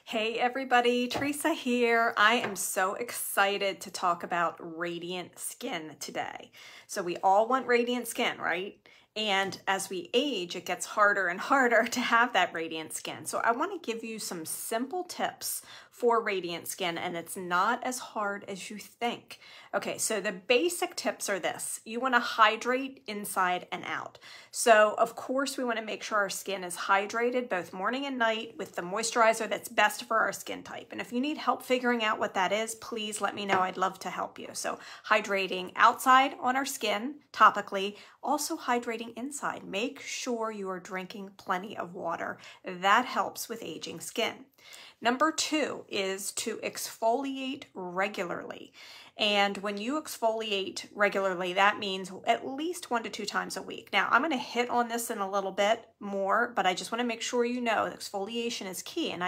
Hey everybody, Teresa here. I am so excited to talk about radiant skin today. So we all want radiant skin, right? And as we age, it gets harder and harder to have that radiant skin. So I want to give you some simple tips for radiant skin, and it's not as hard as you think. Okay, so the basic tips are this. You want to hydrate inside and out. So of course we want to make sure our skin is hydrated both morning and night with the moisturizer that's best for our skin type. And if you need help figuring out what that is, please let me know. I'd love to help you. So hydrating outside on our skin topically, also hydrating inside. Make sure you are drinking plenty of water. That helps with aging skin. Number 2 is to exfoliate regularly. And when you exfoliate regularly, that means at least 1 to 2 times a week. Now, I'm going to hit on this in a little bit more, but I just want to make sure you know that exfoliation is key. And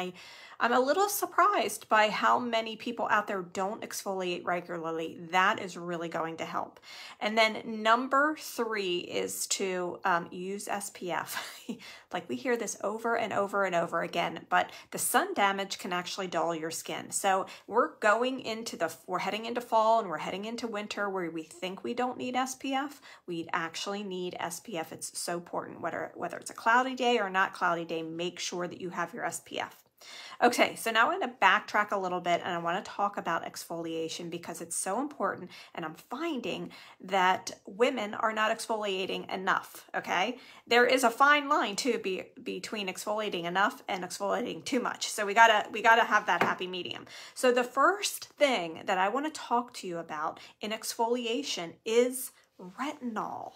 I'm a little surprised by how many people out there don't exfoliate regularly. That is really going to help. And then number 3 is to use SPF. Like we hear this over and over and over again, but the sun damage can actually dull your skin. So we're heading into fall and we're heading into winter where we think we don't need SPF. We actually need SPF. It's so important, whether it's a cloudy day or not cloudy day, make sure that you have your SPF. Okay, so now I'm going to backtrack a little bit and I want to talk about exfoliation because it's so important, and I'm finding that women are not exfoliating enough, okay? There is a fine line too between exfoliating enough and exfoliating too much. So we gotta have that happy medium. So the first thing that I want to talk to you about in exfoliation is retinol.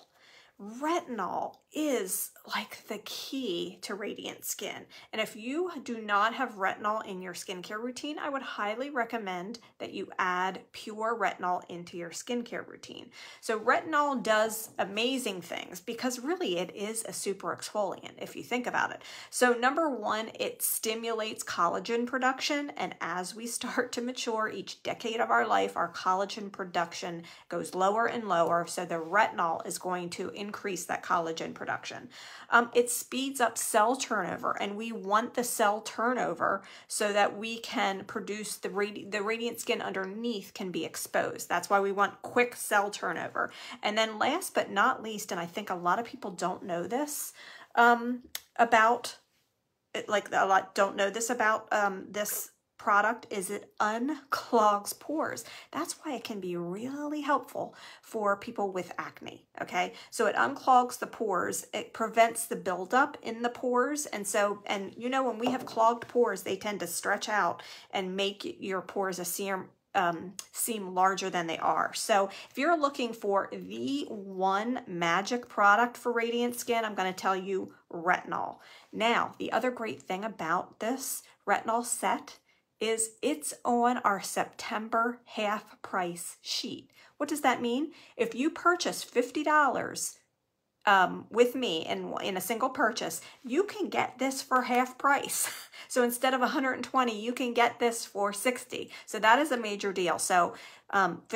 Retinol is like the key to radiant skin. And if you do not have retinol in your skincare routine, I would highly recommend that you add pure retinol into your skincare routine. So retinol does amazing things because really it is a super exfoliant if you think about it. So number 1, it stimulates collagen production. And as we start to mature each decade of our life, our collagen production goes lower and lower. So the retinol is going to increase that collagen production. It speeds up cell turnover, and we want the cell turnover so that we can produce the radiant skin underneath can be exposed. That's why we want quick cell turnover. And then last but not least, and I think a lot of people don't know this about this product, is it unclogs pores. That's why it can be really helpful for people with acne, okay? So it unclogs the pores, it prevents the buildup in the pores, and you know, when we have clogged pores, they tend to stretch out and make your pores seem larger than they are. So if you're looking for the one magic product for radiant skin, I'm going to tell you retinol. Now, the other great thing about this retinol set is it's on our September half price sheet. What does that mean? If you purchase $50 with me in a single purchase, you can get this for half price. So instead of $120, you can get this for $60. So that is a major deal. So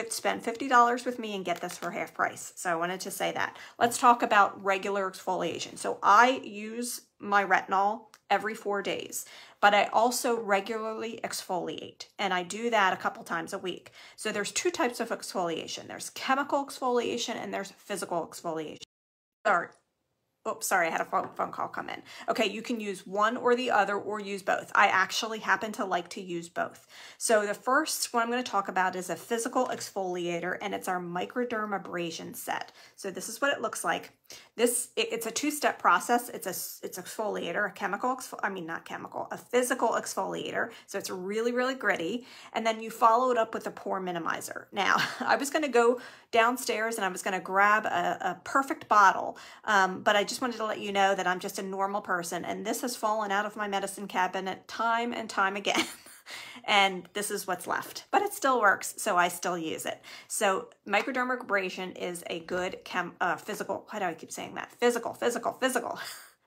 spend $50 with me and get this for half price. So I wanted to say that. Let's talk about regular exfoliation. So I use my retinol every 4 days, but I also regularly exfoliate, and I do that a couple times a week. So there's 2 types of exfoliation. There's chemical exfoliation and there's physical exfoliation. Oops, sorry, I had a phone call come in. Okay, you can use one or the other or use both. I actually happen to like to use both. So the first one I'm going to talk about is a physical exfoliator, and it's our microdermabrasion set. So this is what it looks like. It's a 2-step process. It's exfoliator, a physical exfoliator. So it's really, really gritty. And then you follow it up with a pore minimizer. Now, I was going to go downstairs and I was going to grab a perfect bottle, but I just wanted to let you know that I'm just a normal person, and this has fallen out of my medicine cabinet time and time again. And this is what's left, but it still works, so I still use it. So microdermabrasion is a good physical, how do I keep saying that? Physical.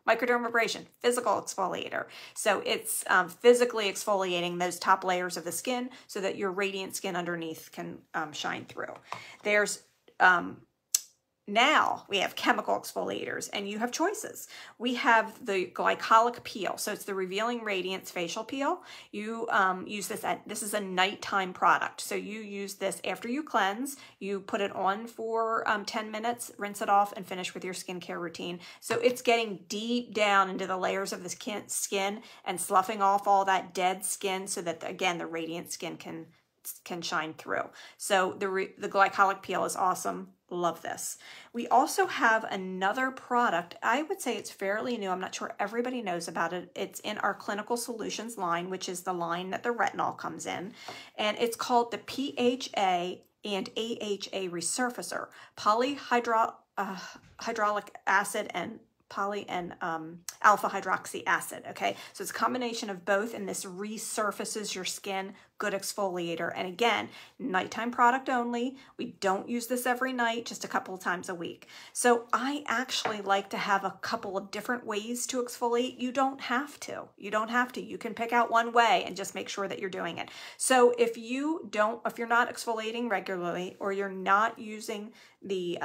Microdermabrasion, physical exfoliator. So it's physically exfoliating those top layers of the skin so that your radiant skin underneath can shine through. There's now we have chemical exfoliators, and you have choices. We have the glycolic peel. So it's the Revealing Radiance Facial Peel. You use this this is a nighttime product. So you use this after you cleanse. You put it on for 10 minutes, rinse it off, and finish with your skincare routine. So it's getting deep down into the layers of the skin and sloughing off all that dead skin so that, again, the radiant skin can shine through. So the glycolic peel is awesome. Love this. We also have another product. I would say it's fairly new. I'm not sure everybody knows about it. It's in our Clinical Solutions line, which is the line that the retinol comes in. And it's called the PHA and AHA Resurfacer, hydraulic acid and alpha hydroxy acid. Okay, so it's a combination of both, and this resurfaces your skin. Good exfoliator. And again, nighttime product only. We don't use this every night, just a couple of times a week. So I actually like to have a couple of different ways to exfoliate. You don't have to. You don't have to. You can pick out one way and just make sure that you're doing it. So if you're not exfoliating regularly, or you're not using the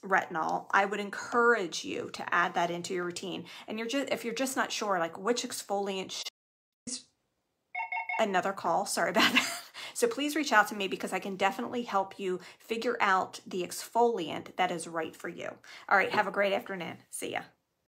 retinol, I would encourage you to add that into your routine. And if you're just not sure, like, which exfoliant another call, sorry about that. So please reach out to me, because I can definitely help you figure out the exfoliant that is right for you. All right, have a great afternoon. See ya.